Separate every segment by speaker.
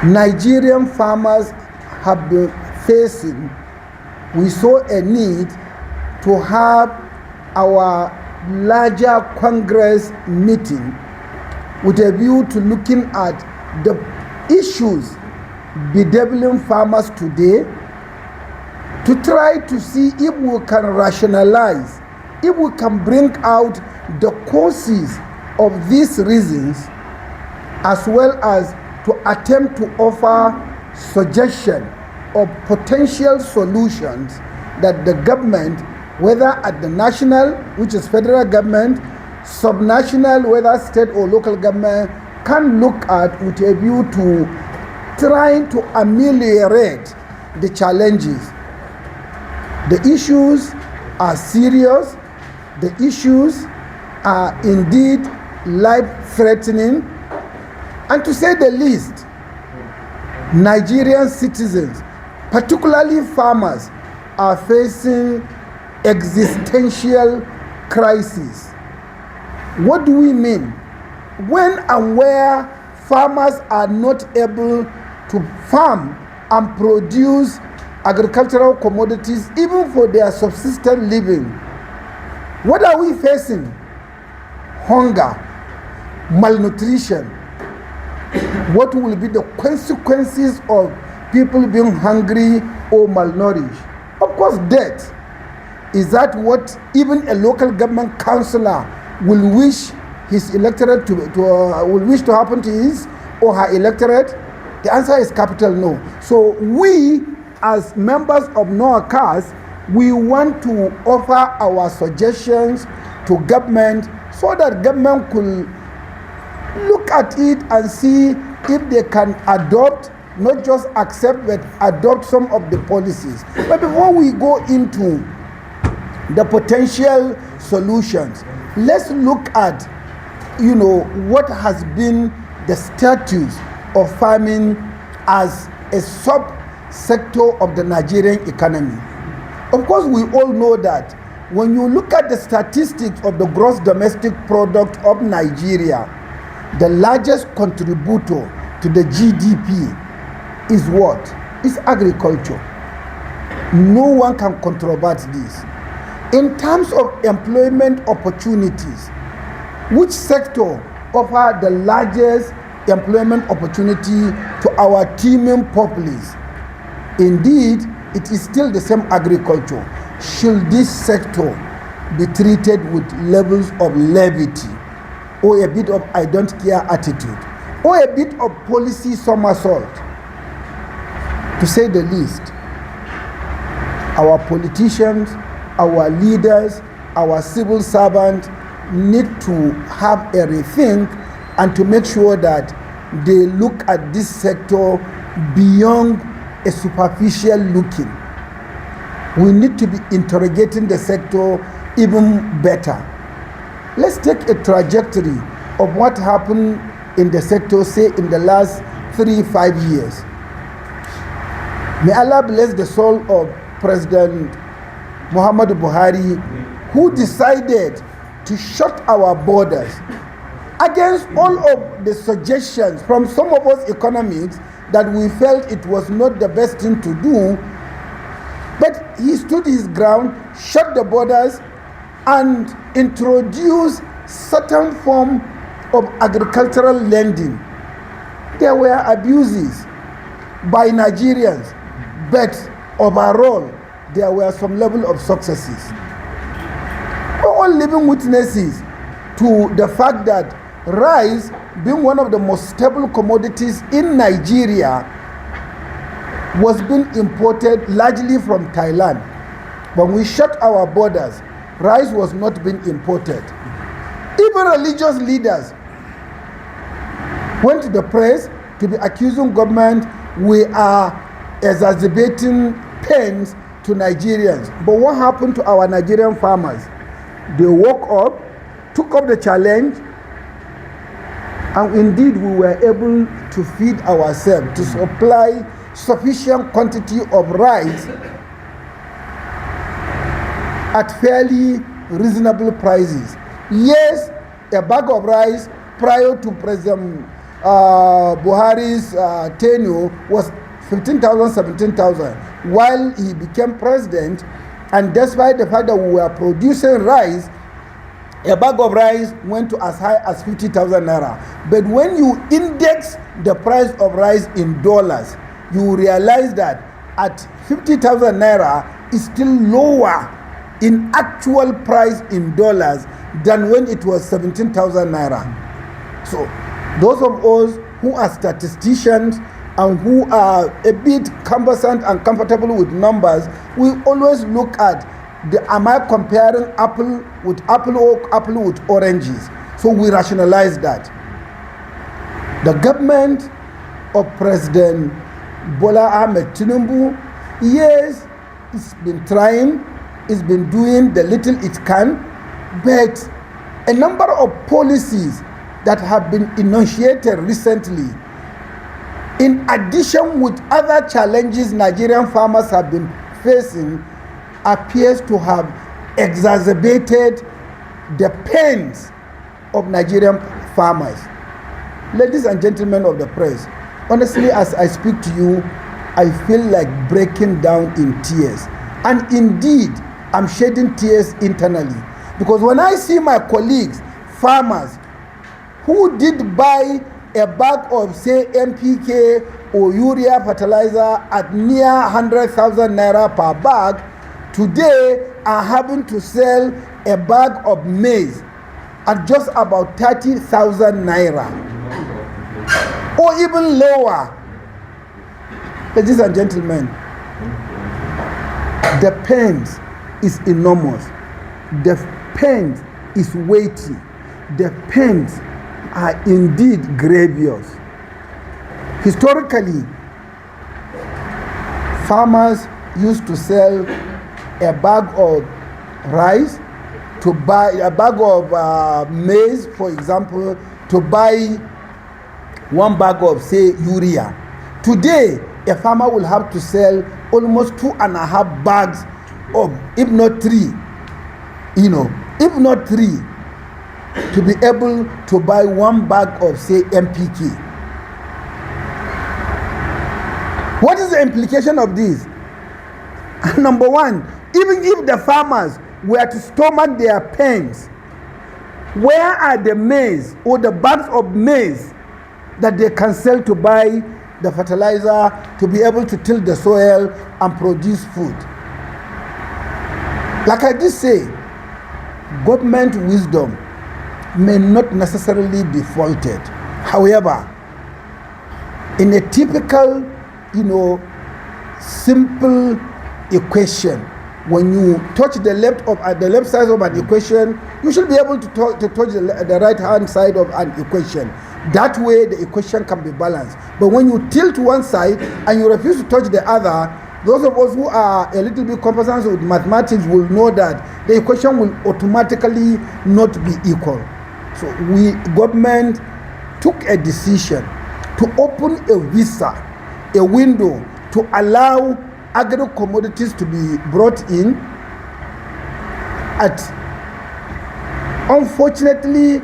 Speaker 1: Nigerian farmers have been facing, we saw a need to have our larger Congress meeting with a view to looking at the issues bedeviling farmers today, to try to see if we can rationalize, if we can bring out the causes of these reasons, as well as to attempt to offer suggestion of potential solutions that the government, whether at the national, which is federal government, subnational, whether state or local government, can look at with a view to trying to ameliorate the challenges. The issues are serious. The issues are indeed life-threatening. And to say the least, Nigerian citizens, particularly farmers, are facing existential crisis. What do we mean? When and where farmers are not able to farm and produce agricultural commodities even for their subsistence living, what are we facing? Hunger, malnutrition. What will be the consequences of people being hungry or malnourished? Of course, death. Is that what even a local government councillor will wish his electorate will wish to happen to his or her electorate? The answer is capital no. So we, as members of NOACAS, we want to offer our suggestions to government so that government could look at it and see if they can adopt, not just accept, but adopt some of the policies. But before we go into the potential solutions, let's look at, what has been the status of farming as a sub-sector of the Nigerian economy. Of course, we all know that when you look at the statistics of the gross domestic product of Nigeria, the largest contributor to the GDP is what? It's agriculture. No one can controvert this. In terms of employment opportunities, which sector offer the largest employment opportunity to our teeming populace? Indeed, it is still the same agriculture. Should this sector be treated with levels of levity or a bit of I don't care attitude or a bit of policy somersault? To say the least, our politicians, our leaders, our civil servants need to have a rethink and to make sure that they look at this sector beyond a superficial looking. We need to be interrogating the sector even better. Let's take a trajectory of what happened in the sector, say in the last 3-5 years. May Allah bless the soul of President Muhammadu Buhari, who decided to shut our borders against all of the suggestions from some of us economists that we felt it was not the best thing to do. But he stood his ground, shut the borders, and introduced certain form of agricultural lending. There were abuses by Nigerians, but overall, there were some level of successes. We're all living witnesses to the fact that rice, being one of the most stable commodities in Nigeria, was being imported largely from Thailand. When we shut our borders, rice was not being imported. Even religious leaders went to the press to be accusing government we are exacerbating pains to Nigerians. But what happened to our Nigerian farmers? They woke up, took up the challenge, and indeed we were able to feed ourselves, to supply sufficient quantity of rice at fairly reasonable prices. Yes, a bag of rice prior to President Buhari's tenure was 15,000, 17,000. While he became president, and despite the fact that we were producing rice, a bag of rice went to as high as 50,000 naira. But when you index the price of rice in dollars, you realize that at 50,000 naira is still lower in actual price in dollars than when it was 17,000 naira. So those of us who are statisticians and who are a bit cumbersome and comfortable with numbers, we always look at am I comparing apple with apple or apple with oranges? So we rationalize that. The government of President Bola Ahmed Tinubu, yes, it's been trying, it's been doing the little it can, but a number of policies that have been initiated recently, in addition with other challenges Nigerian farmers have been facing, appears to have exacerbated the pains of Nigerian farmers. Ladies and gentlemen of the press, honestly, as I speak to you, I feel like breaking down in tears. And indeed, I'm shedding tears internally. Because when I see my colleagues, farmers, who did buy a bag of, say, NPK or urea fertilizer at near 100,000 naira per bag, today are having to sell a bag of maize at just about 30,000 naira or even lower. Ladies and gentlemen, the pains is enormous. The pains is weighty. The pains are indeed grievous. Historically, farmers used to sell a bag of rice to buy a bag of maize, for example, to buy one bag of, say, urea. Today, a farmer will have to sell almost 2.5 bags of, if not 3, if not 3, to be able to buy one bag of, say, NPK. What is the implication of this? Number one, even if the farmers were to stomach their pains, where are the maize or the bags of maize that they can sell to buy the fertilizer to be able to till the soil and produce food? Like I did say, government wisdom may not necessarily be faulted. However, in a typical, simple equation, when you touch the left side of an equation, you should be able to touch the right hand side of an equation. That way the equation can be balanced. But when you tilt one side and you refuse to touch the other, those of us who are a little bit conversant with mathematics will know that the equation will automatically not be equal. So government took a decision to open a visa, a window, to allow agro-commodities to be brought in at, unfortunately,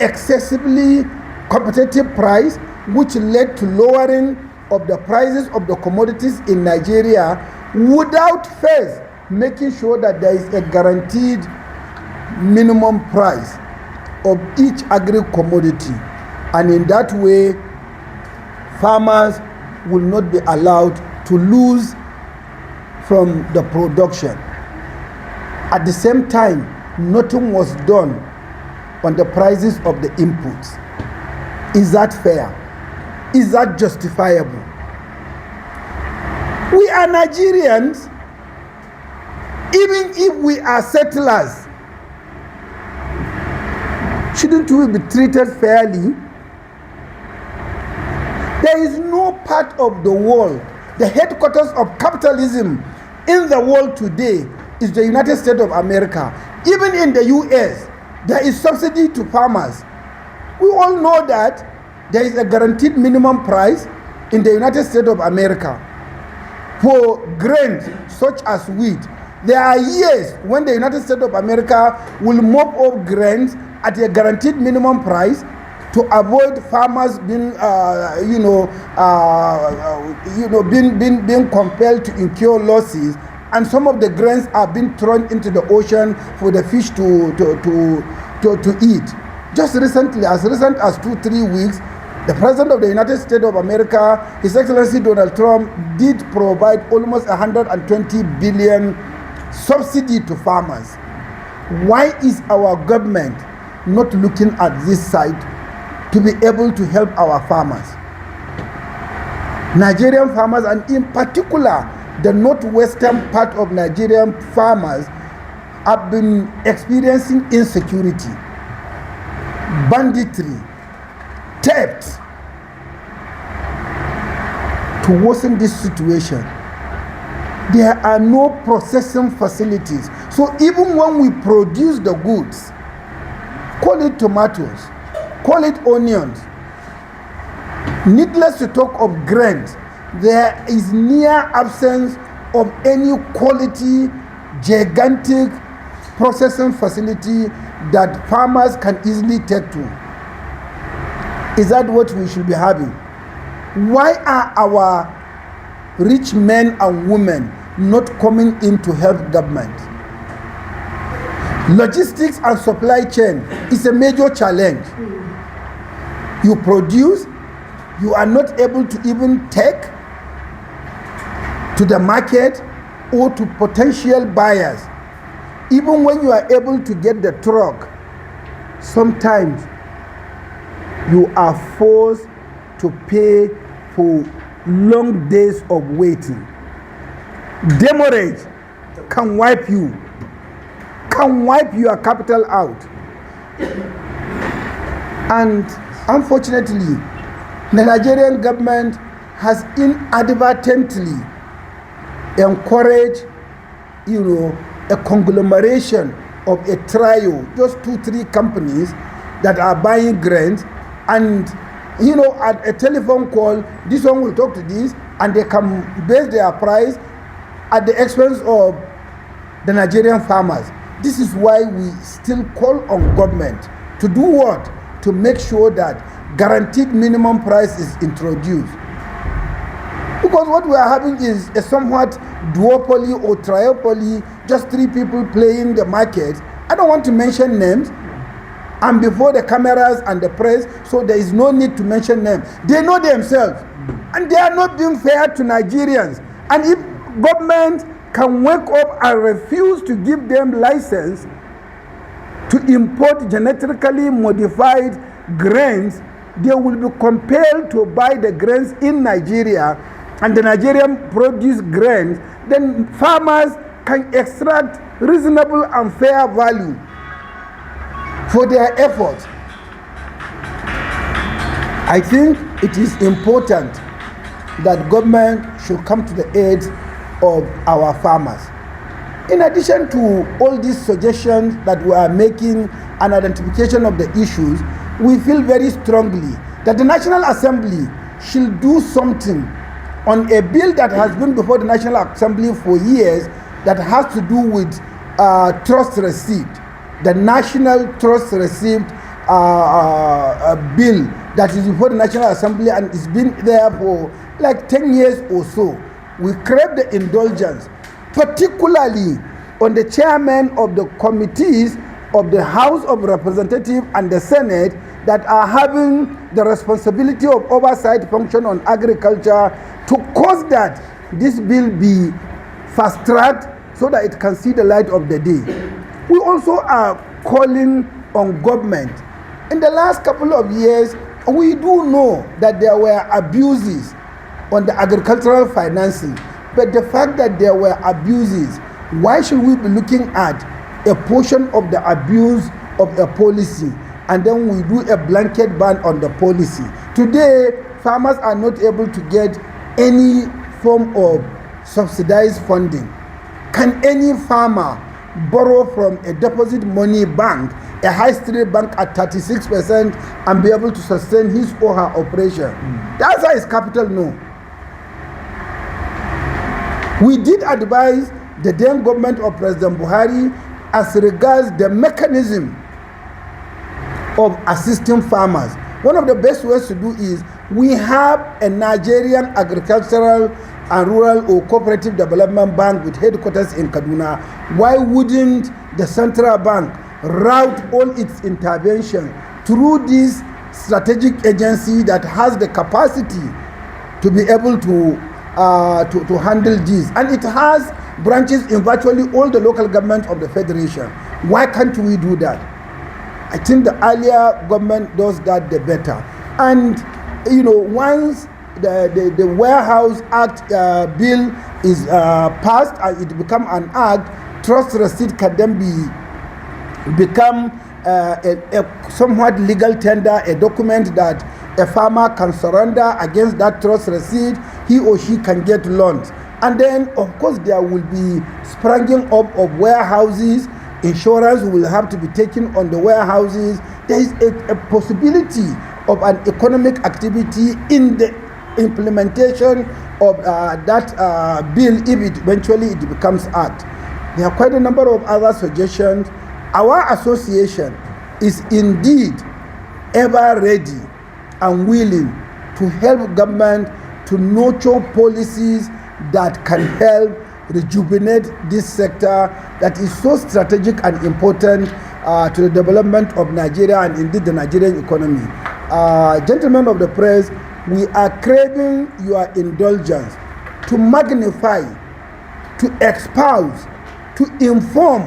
Speaker 1: excessively competitive price, which led to lowering of the prices of the commodities in Nigeria without first making sure that there is a guaranteed minimum price of each agri-commodity. And in that way, farmers will not be allowed to lose from the production. At the same time, nothing was done on the prices of the inputs. Is that fair? Is that justifiable? We are Nigerians. Even if we are settlers, shouldn't we be treated fairly? There is no part of the world, the headquarters of capitalism in the world today is the United States of America. Even in the US, there is subsidy to farmers. We all know that there is a guaranteed minimum price in the United States of America for grains such as wheat. There are years when the United States of America will mop up grains at a guaranteed minimum price to avoid farmers being, being compelled to incur losses, and some of the grains are being thrown into the ocean for the fish to eat. Just recently, as recent as 2-3 weeks, the President of the United States of America, His Excellency Donald Trump, did provide almost 120 billion subsidy to farmers. Why is our government not looking at this side to be able to help our farmers? Nigerian farmers, and in particular the northwestern part of Nigerian farmers, have been experiencing insecurity, banditry, theft. To worsen this situation, there are no processing facilities. So even when we produce the goods, call it tomatoes, call it onions, needless to talk of grains, there is near absence of any quality, gigantic processing facility that farmers can easily take to. Is that what we should be having? Why are our rich men and women not coming in to help government? Logistics and supply chain is a major challenge. You produce, you are not able to even take to the market or to potential buyers. Even when you are able to get the truck, sometimes you are forced to pay for long days of waiting. Demurrage can wipe your capital out. And unfortunately, the Nigerian government has inadvertently encouraged, a conglomeration of a trio, just 2-3 companies that are buying grains, and at a telephone call, this one will talk to this, and they can base their price at the expense of the Nigerian farmers. This is why we still call on government to do what? To make sure that guaranteed minimum price is introduced. Because what we are having is a somewhat duopoly or triopoly, just 3 people playing the market. I don't want to mention names. And before the cameras and the press, so there is no need to mention names. They know themselves, and they are not being fair to Nigerians. And if government can wake up and refuse to give them license to import genetically modified grains, they will be compelled to buy the grains in Nigeria, and the Nigerian produce grains, then farmers can extract reasonable and fair value for their efforts. I think it is important that government should come to the aid of our farmers. In addition to all these suggestions that we are making and identification of the issues, we feel very strongly that the National Assembly should do something on a bill that has been before the National Assembly for years that has to do with trust receipt. The National Trust Receipt bill that is before the National Assembly and it's been there for like 10 years or so. We crave the indulgence, particularly on the chairman of the committees of the House of Representatives and the Senate that are having the responsibility of oversight function on agriculture, to cause that this bill be fast-tracked so that it can see the light of the day. We also are calling on government. In the last couple of years, we do know that there were abuses on the agricultural financing. But the fact that there were abuses, why should we be looking at a portion of the abuse of a policy and then we do a blanket ban on the policy? Today, farmers are not able to get any form of subsidized funding. Can any farmer borrow from a deposit money bank, a high street bank at 36% and be able to sustain his or her operation? The answer is capital no. We did advise the then government of President Buhari as regards the mechanism of assisting farmers, One of the best ways to do is we have a Nigerian agricultural and rural or cooperative development bank with headquarters in Kaduna. Why wouldn't the central bank route all its intervention through this strategic agency that has the capacity to be able to handle this? And it has branches in virtually all the local governments of the federation. Why can't we do that? I think the earlier government does that, the better. And once the Warehouse Act bill is passed and it become an act, trust receipt can then become a somewhat legal tender, a document that a farmer can surrender against that trust receipt. He or she can get loans. And then, of course, there will be springing up of warehouses. Insurance will have to be taken on the warehouses. There is a possibility of an economic activity in the implementation of that bill if it eventually becomes act. There are quite a number of other suggestions. Our association is indeed ever ready and willing to help government to nurture policies that can help rejuvenate this sector that is so strategic and important to the development of Nigeria and indeed the Nigerian economy. Gentlemen of the press, we are craving your indulgence to magnify, to espouse, to inform,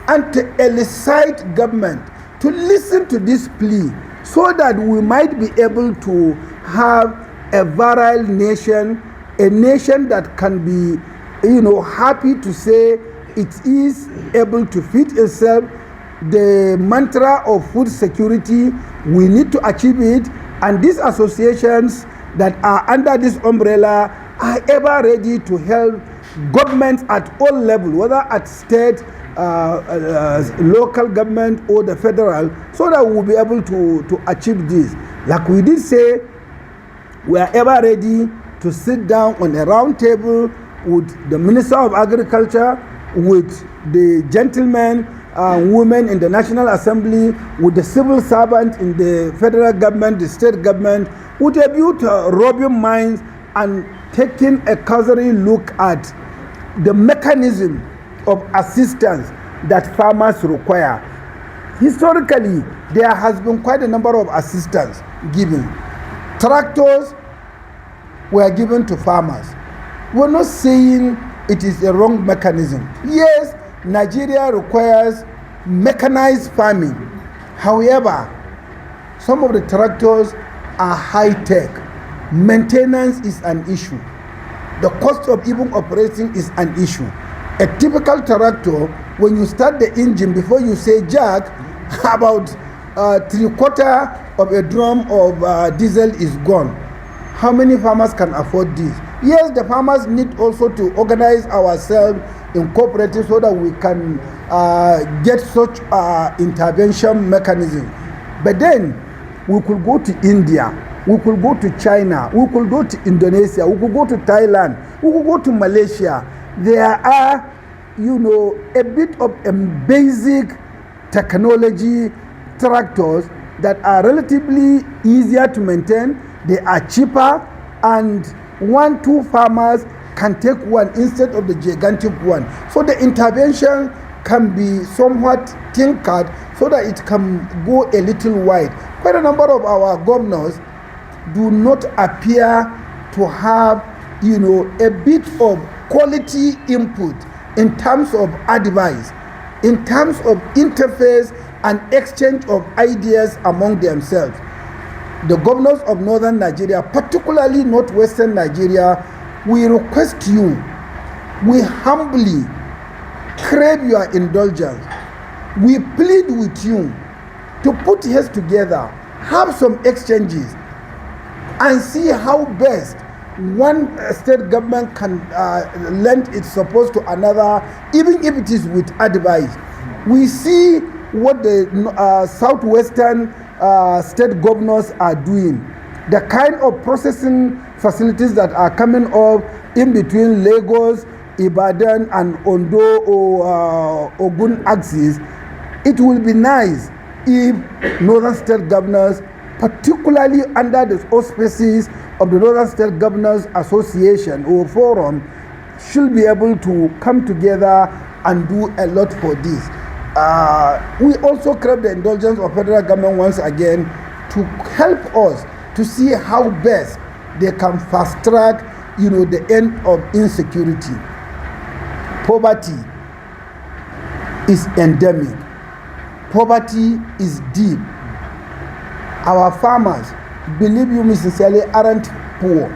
Speaker 1: and to elicit government to listen to this plea so that we might be able to have a virile nation, a nation that can be happy to say it is able to feed itself. The mantra of food security, we need to achieve it, and these associations that are under this umbrella are ever ready to help governments at all levels, whether at state, local government or the federal, so that we'll be able to achieve this. Like we did say, we are ever ready to sit down on a round table with the Minister of Agriculture, with the gentlemen and women in the National Assembly, with the civil servants in the federal government, the state government, with a view to rubbing minds and taking a cursory look at the mechanism of assistance that farmers require. Historically, there has been quite a number of assistance given. Tractors were given to farmers. We're not saying it is a wrong mechanism. Yes, Nigeria requires mechanized farming. However, some of the tractors are high-tech. Maintenance is an issue. The cost of even operating is an issue. A typical tractor, when you start the engine, before you say jack, about 3/4 of a drum of diesel is gone. How many farmers can afford this? Yes, the farmers need also to organize ourselves in cooperatives so that we can get such intervention mechanism. But then we could go to India, we could go to China, we could go to Indonesia, we could go to Thailand, we could go to Malaysia. There are, a bit of a basic technology tractors that are relatively easier to maintain. They are cheaper, and 1-2 farmers can take one instead of the gigantic one. So the intervention can be somewhat tinkered so that it can go a little wide. Quite a number of our governors do not appear to have, a bit of quality input in terms of advice, in terms of interface and exchange of ideas among themselves. The governors of northern Nigeria, particularly northwestern Nigeria, we request you, we humbly crave your indulgence. We plead with you to put heads together, have some exchanges, and see how best one state government can lend its support to another, even if it is with advice. We see what the southwestern state governors are doing, the kind of processing facilities that are coming up in between Lagos, Ibadan, and Ondo or Ogun axis. It will be nice if northern state governors particularly under the auspices of the Northern State Governors Association or Forum, should be able to come together and do a lot for this. We also crave the indulgence of federal government once again to help us to see how best they can fast track, the end of insecurity. Poverty is endemic. Poverty is deep. Our farmers, believe you me sincerely, aren't poor.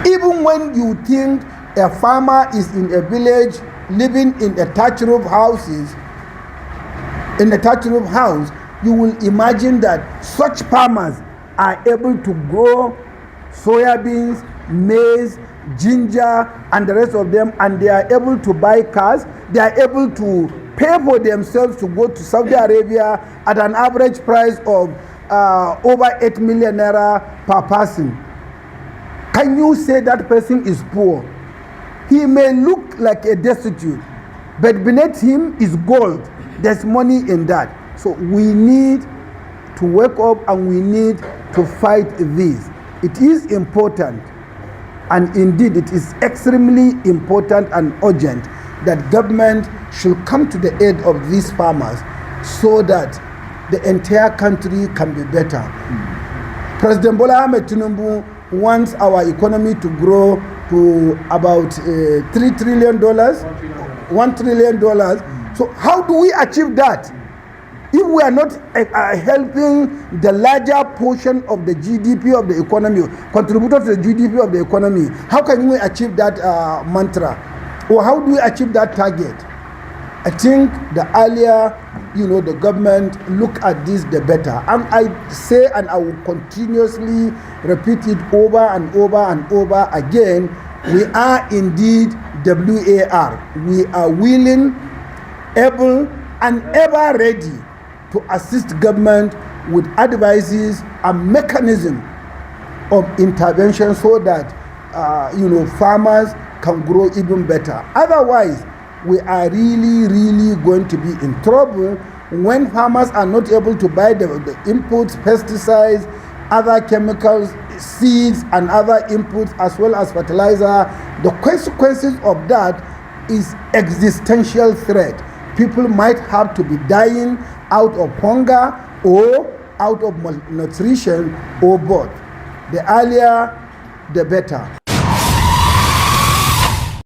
Speaker 1: Even when you think a farmer is in a village living in a thatch roof house, you will imagine that such farmers are able to grow soybeans, maize, ginger, and the rest of them, and they are able to buy cars. They are able to pay for themselves to go to Saudi Arabia at an average price of over 8 million naira per person. Can you say that person is poor? He may look like a destitute, but beneath him is gold. There's money in that. So we need to wake up and we need to fight this. It is important, and indeed it is extremely important and urgent that government should come to the aid of these farmers so that the entire country can be better. President Bola Ahmed Tinubu wants our economy to grow to about $3 trillion, $1 trillion. So how do we achieve that? If we are not helping the larger portion of the GDP of the economy, contributor to the GDP of the economy, how can we achieve that mantra? Or how do we achieve that target? I think the earlier, the government look at this, the better. And I say, and I will continuously repeat it over and over and over again, we are indeed WAR. We are willing, able, and ever ready to assist government with advices and mechanism of intervention so that farmers can grow even better. Otherwise, we are really going to be in trouble when farmers are not able to buy the inputs, pesticides, other chemicals, seeds, and other inputs, as well as fertilizer. The consequences of that is existential threat. People might have to be dying out of hunger or out of malnutrition or both. The earlier, the better.